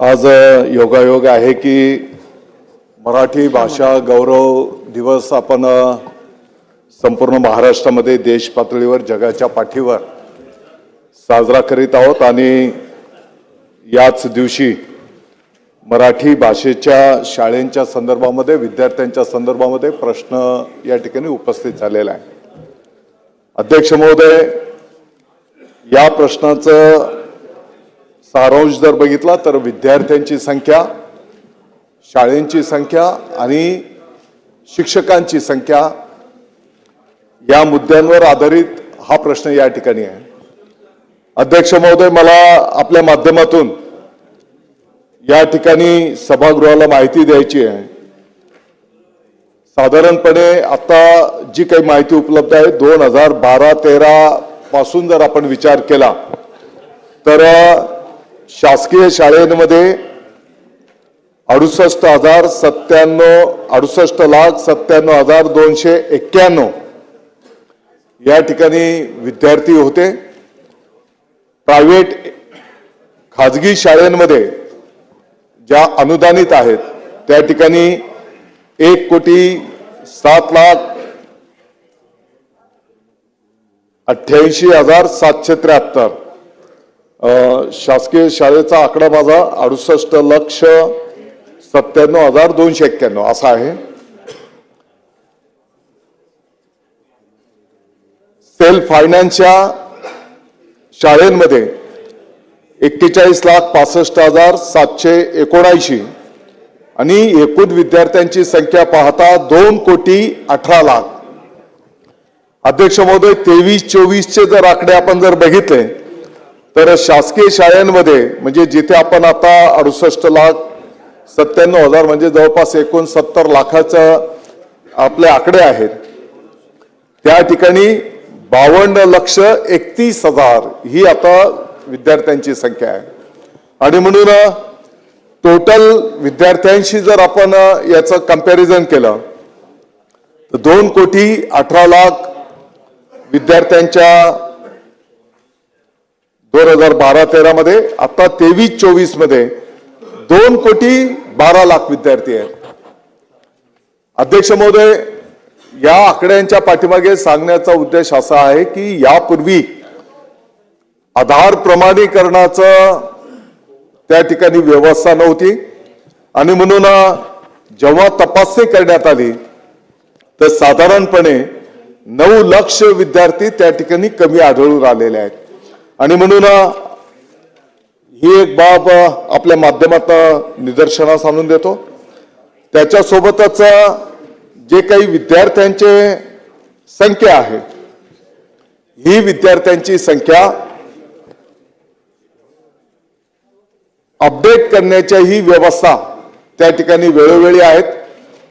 आज योगायोग आहे की मराठी भाषा गौरव दिवस आपण संपूर्ण महाराष्ट्रामध्ये देश पातळीवर जगाच्या पाठीवर साजरा करीत आहोत आणि याच दिवशी मराठी भाषेच्या शाळांच्या संदर्भामध्ये विद्यार्थ्यांच्या संदर्भामध्ये प्रश्न या ठिकाणी उपस्थित झालेला आहे। अध्यक्ष महोदय, या प्रश्नाचं सारांश जर बघितला तर विद्यार्थ्यांची संख्या, शाळांची संख्या आणि शिक्षकांची संख्या या मुद्द्यांवर आधारित हा प्रश्न या ठिकाणी आहे। अध्यक्ष महोदय, मला आपल्या माध्यमातून या ठिकाणी सभागृहाला माहिती द्यायची आहे। साधारणपणे आता जी काही माहिती उपलब्ध आहे 2012-13 पासून जर आपण विचार केला तर शासकीय शाळांमध्ये 68,97,291 या ठिकाणी विद्यार्थी होते। प्रायव्हेट खाजगी शाळांमध्ये ज्या अनुदानित आहेत त्या ठिकाणी 1,88,773। शासकीय शाळेचा आकडा माझा 68,97,291 असा आहे। सेल्फ फायनान्सच्या शाळांमध्ये 41,65,779 आणि एकूण विद्यार्थ्यांची संख्या पाहता 2,18,00,000। अध्यक्ष महोदय, 23-24 जर आकडे आपण जर बघितले तर शासकीय शाळांमध्ये म्हणजे जिथे आपण आता 68,97,000 म्हणजे जवळपास 69,00,000 आपले आकडे आहेत, त्या ठिकाणी 52,31,000 ही आता विद्यार्थ्यांची संख्या आहे। आणि म्हणून टोटल विद्यार्थ्यांशी जर आपण याचं कंपॅरिझन केलं तर 2,18,00,000 विद्यार्थ्यांच्या 2012-13 मध्ये, आता 23-24 मध्ये 2,12,00,000 विद्यार्थी आहेत। अध्यक्ष महोदय, या आकड्यांच्या पाठीमागे सांगण्याचा उद्देश असा आहे की यापूर्वी आधार प्रमाणीकरणाचं त्या ठिकाणी व्यवस्था नव्हती आणि म्हणून जेव्हा तपासणी करण्यात आली तर साधारणपणे 9 लाख विद्यार्थी त्या ठिकाणी कमी आढळून आलेले आहेत। आणि म्हणून ही एक बाब आपल्या माध्यमातून निदर्शनास आणून देतो। त्याच्यासोबतच जे काही विद्यार्थ्यांचे संख्या आहे, ही विद्यार्थ्यांची संख्या अपडेट करण्याच्या ही व्यवस्था त्या ठिकाणी वेळोवेळी आहेत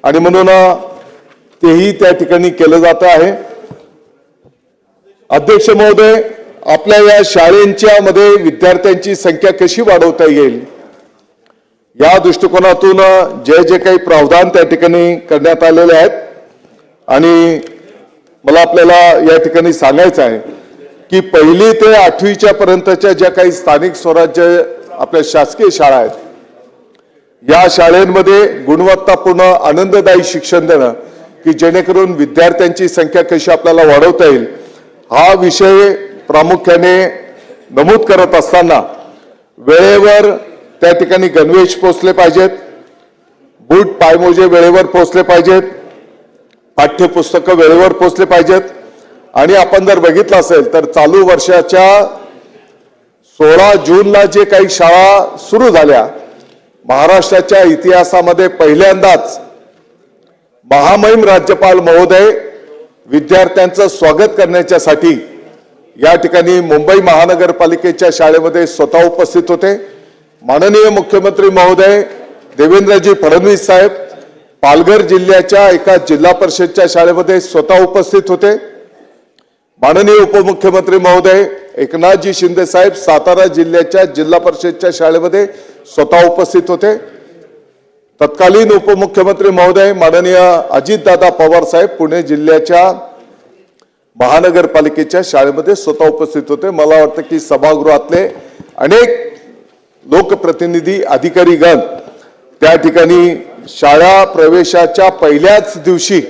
आणि म्हणून तेही त्या ठिकाणी केलं जात आहे। अध्यक्ष महोदय, आपल्या या शाळांच्या मध्ये विद्यार्थ्यांची संख्या कशी वाढवता येईल या दृष्टिकोनातून जे काही प्रावधान त्या ठिकाणी करण्यात आलेले आहेत आणि मला आपल्याला या ठिकाणी सांगायचं आहे की 1ली ते 8वीच्या पर्यंतच्या ज्या काही स्थानिक स्वराज्य आपल्या शासकीय शाळा आहेत, या शाळांमध्ये गुणवत्तापूर्ण आनंददायी शिक्षण देणं की जेणेकरून विद्यार्थ्यांची संख्या कशी आपल्याला वाढवता येईल हा विषय प्रामुख्याने नमूद करत असताना वेळेवर त्या ठिकाणी गणवेश पोहोचले पाहिजेत, बूट पायमोजे वेळेवर पोहोचले पाहिजेत, पाठ्यपुस्तकं वेळेवर पोहोचले पाहिजेत। आणि आपण जर बघितलं असेल तर चालू वर्षाच्या 16 जूनला जे काही शाळा सुरू झाल्या, महाराष्ट्राच्या इतिहासामध्ये पहिल्यांदाच महामहिम राज्यपाल महोदय विद्यार्थ्यांचं स्वागत करण्यासाठी या ठिकाणी मुंबई महानगरपालिकेच्या शाळेमध्ये स्वतः उपस्थित होते। माननीय मुख्यमंत्री महोदय देवेंद्रजी फडणवीस साहेब पालघर जिल्ह्याच्या एका जिल्हा परिषदच्या शाळेमध्ये स्वतः उपस्थित होते। माननीय उपमुख्यमंत्री महोदय एकनाथजी शिंदे साहेब सातारा जिल्ह्याच्या जिल्हा परिषदच्या शाळेमध्ये स्वतः उपस्थित होते। तत्कालीन उपमुख्यमंत्री महोदय माननीय अजितदादा पवार साहेब पुणे जिल्ह्याच्या महानगरपालिकेच्या शाळेमध्ये स्वतः उपस्थित होते। मला वाटतं की सभागृहातले अनेक लोकप्रतिनिधी अधिकारीगण त्या ठिकाणी शाळा प्रवेशाच्या पहिल्याच दिवशी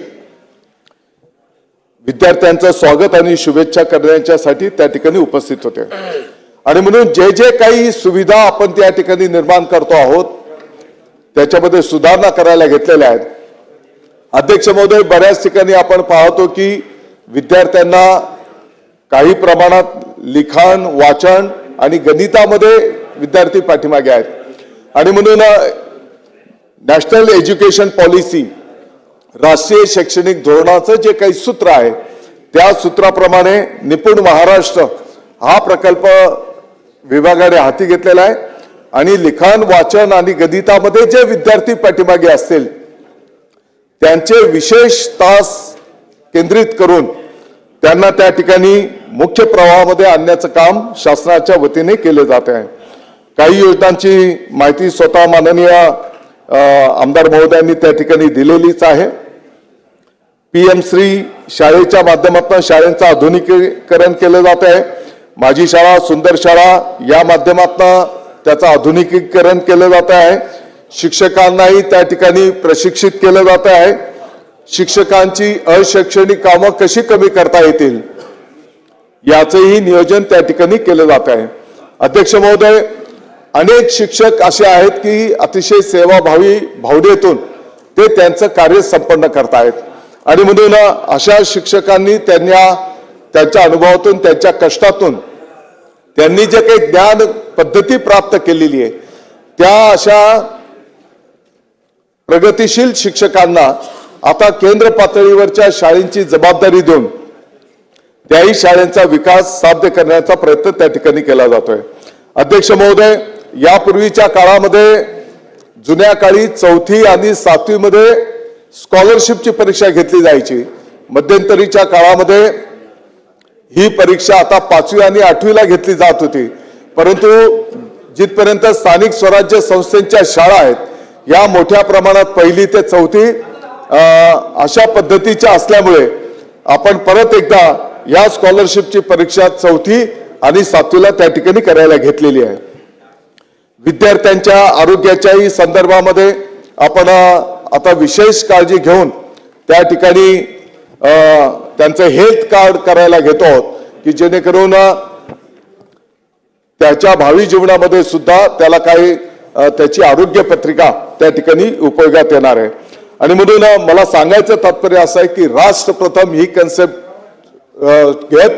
विद्यार्थ्यांचं स्वागत आणि शुभेच्छा करण्यासाठी त्या ठिकाणी उपस्थित होते। आणि म्हणून जे जे काही सुविधा आपण त्या ठिकाणी निर्माण करतो आहोत त्याच्यामध्ये सुधारणा करायला घेतलेल्या आहेत। अध्यक्ष महोदय, बऱ्याच ठिकाणी आपण पाहतो की विद्यार्थ्यांना काही प्रमाणात लिखाण, वाचन आणि गणितामध्ये विद्यार्थी पाठीमागे आहेत आणि म्हणून नॅशनल एज्युकेशन पॉलिसी, राष्ट्रीय शैक्षणिक धोरणाचं जे काही सूत्र आहे त्या सूत्राप्रमाणे निपुण महाराष्ट्र हा प्रकल्प विभागाने हाती घेतलेला आहे आणि लिखाण, वाचन आणि गणितामध्ये जे विद्यार्थी पाठीमागे असतील त्यांचे विशेष तास केंद्रित करून त्यांना त्या ठिकाणी मुख्य प्रवाहामध्ये आणण्याचं काम शासनाच्या वतीने केले जात आहे। काही योजनांची माहिती स्वतः माननीय आमदार महोदयांनी त्या ठिकाणी दिलेलीच आहे। PM श्री शाळेच्या माध्यमातून शाळेंचं आधुनिकीकरण केलं जात आहे। माझी शाळा सुंदर शाळा या माध्यमातून त्याचं आधुनिकीकरण केलं जात आहे। शिक्षकांनाही त्या ठिकाणी प्रशिक्षित केलं जात आहे। शिक्षकांची अशैक्षणिक कामं कशी कमी करता येतील याचंही नियोजन त्या ठिकाणी केलं जात आहे। अध्यक्ष महोदय, अनेक शिक्षक असे आहेत की अतिशय सेवाभावी भावनेतून ते त्यांचं कार्य संपन्न करतायत आणि म्हणून अशा शिक्षकांनी त्यांच्या अनुभवातून, त्यांच्या कष्टातून त्यांनी जे काही ज्ञान पद्धती प्राप्त केलेली आहे त्या अशा प्रगतिशील शिक्षकांना आता केंद्र पातळीवरच्या शाळेंची जबाबदारी देऊन त्याही शाळेंचा विकास साध्य करण्याचा प्रयत्न त्या ठिकाणी केला जातोय। अध्यक्ष महोदय, यापूर्वीच्या काळामध्ये जुन्या काळी 4थी आणि 7वी मध्ये स्कॉलरशिपची परीक्षा घेतली जायची। मध्यंतरीच्या काळामध्ये ही परीक्षा आता 5वी आणि 8वीला घेतली जात होती, परंतु जिथपर्यंत स्थानिक स्वराज्य संस्थांच्या शाळा आहेत या मोठ्या प्रमाणात 1ली ते 4थी अशा पद्धतीच्या असल्यामुळे आपण परत एकदा या स्कॉलरशिपची परीक्षा 4थी आणि 7वीला त्या ठिकाणी करायला घेतलेली आहे। विद्यार्थ्यांच्या आरोग्याच्याही संदर्भामध्ये आपण आता विशेष काळजी घेऊन त्या ठिकाणी त्यांचं हेल्थ कार्ड करायला घेतो आहोत की जेणेकरून त्याच्या भावी जीवनामध्ये सुद्धा त्याला काही त्याची आरोग्य पत्रिका त्या ठिकाणी उपयोगात येणार आहे। आणि म्हणून मला सांगायचं तात्पर्य असं आहे की राष्ट्र प्रथम ही कन्सेप्ट घेत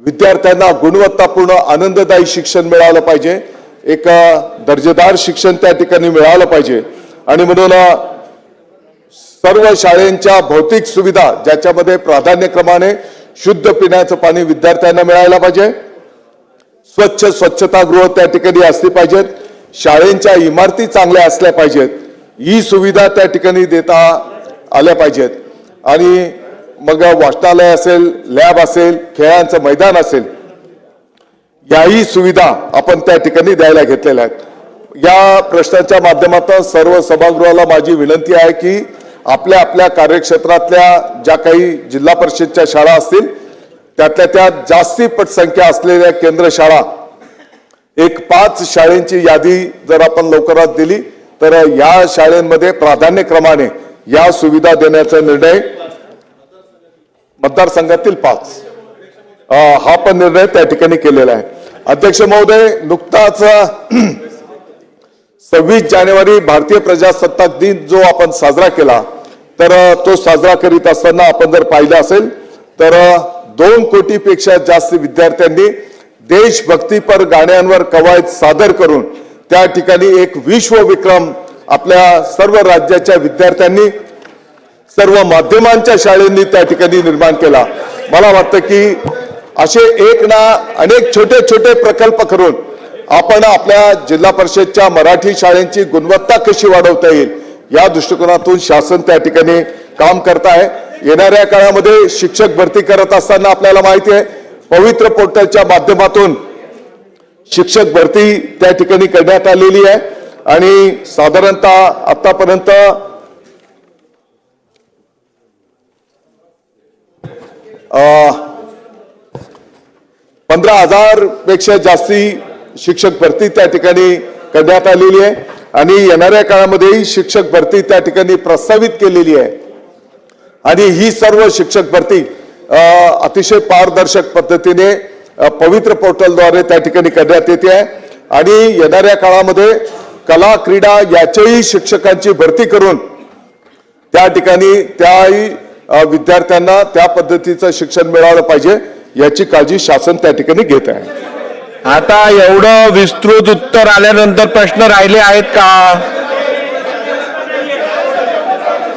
विद्यार्थ्यांना गुणवत्तापूर्ण आनंददायी शिक्षण मिळालं पाहिजे, एक दर्जेदार शिक्षण त्या ठिकाणी मिळालं पाहिजे आणि म्हणून सर्व शाळेंच्या भौतिक सुविधा ज्याच्यामध्ये प्राधान्यक्रमाने शुद्ध पिण्याचं पाणी विद्यार्थ्यांना मिळायला पाहिजे, स्वच्छतागृह त्या ठिकाणी असली पाहिजेत, शाळेंच्या इमारती चांगल्या असल्या पाहिजेत, ही सुविधा त्या ठिकाणी देता आल्या पाहिजेत आणि मग वाचनालय असेल, लॅब असेल, खेळांचं मैदान असेल, याही सुविधा आपण त्या ठिकाणी द्यायला घेतलेल्या आहेत। या प्रश्नाच्या माध्यमातून सर्व सभागृहाला माझी विनंती आहे की आपल्या आपल्या कार्यक्षेत्रातल्या ज्या काही जिल्हा परिषदच्या शाळा असतील त्यातल्या त्यात जास्ती पटसंख्या असलेल्या केंद्र शाळा एक 5 शाळेंची यादी जर आपण लवकरात दिली तर या शाळेंमध्ये प्राधान्यक्रमाने या सुविधा देण्याचा निर्णय मतदारसंघातील 5 हा पण निर्णय त्या ठिकाणी केलेला आहे। अध्यक्ष महोदय, नुकताच 26 जानेवारी भारतीय प्रजासत्ताक दिन जो आपण साजरा केला तर तो साजरा करीत असताना आपण जर पाहिलं असेल तर 2 कोटीपेक्षा जास्त विद्यार्थ्यांनी देशभक्तीपर गाण्यांवर कवायत सादर करून त्या ठिकाणी एक विश्वविक्रम आपल्या सर्व राज्याच्या विद्यार्थ्यांनी, सर्व माध्यमांच्या शाळांनी त्या ठिकाणी निर्माण केला। मला वाटतं की असे एक ना अनेक छोटे छोटे प्रकल्प करून आपण आपल्या जिल्हा परिषदच्या मराठी शाळांची गुणवत्ता कशी वाढवता येईल या दृष्टिकोनातून शासन त्या ठिकाणी काम करत आहे। येणाऱ्या काळामध्ये शिक्षक भरती करत असताना आपल्याला माहिती आहे पवित्र पोर्टलच्या माध्यमातून शिक्षक भरती त्या ठिकाणी करण्यात आलेली आहे आणि साधारणतः आतापर्यंत 15,000 पेक्षा जास्ती शिक्षक भरती त्या ठिकाणी करण्यात आलेली आहे आणि येणाऱ्या काळामध्येही शिक्षक भरती त्या ठिकाणी प्रस्तावित केलेली आहे आणि ही सर्व शिक्षक भरती अतिशय पारदर्शक पद्धतीने पवित्र पोर्टलद्वारे त्या ठिकाणी करण्यात येते आहे आणि येणाऱ्या काळामध्ये कला क्रीडा याच्याही शिक्षकांची भरती करून त्या ठिकाणी त्याही विद्यार्थ्यांना त्या पद्धतीचं शिक्षण मिळालं पाहिजे याची काळजी शासन त्या ठिकाणी घेत आहे. आता एवढं विस्तृत उत्तर आल्यानंतर प्रश्न राहिले आहेत का?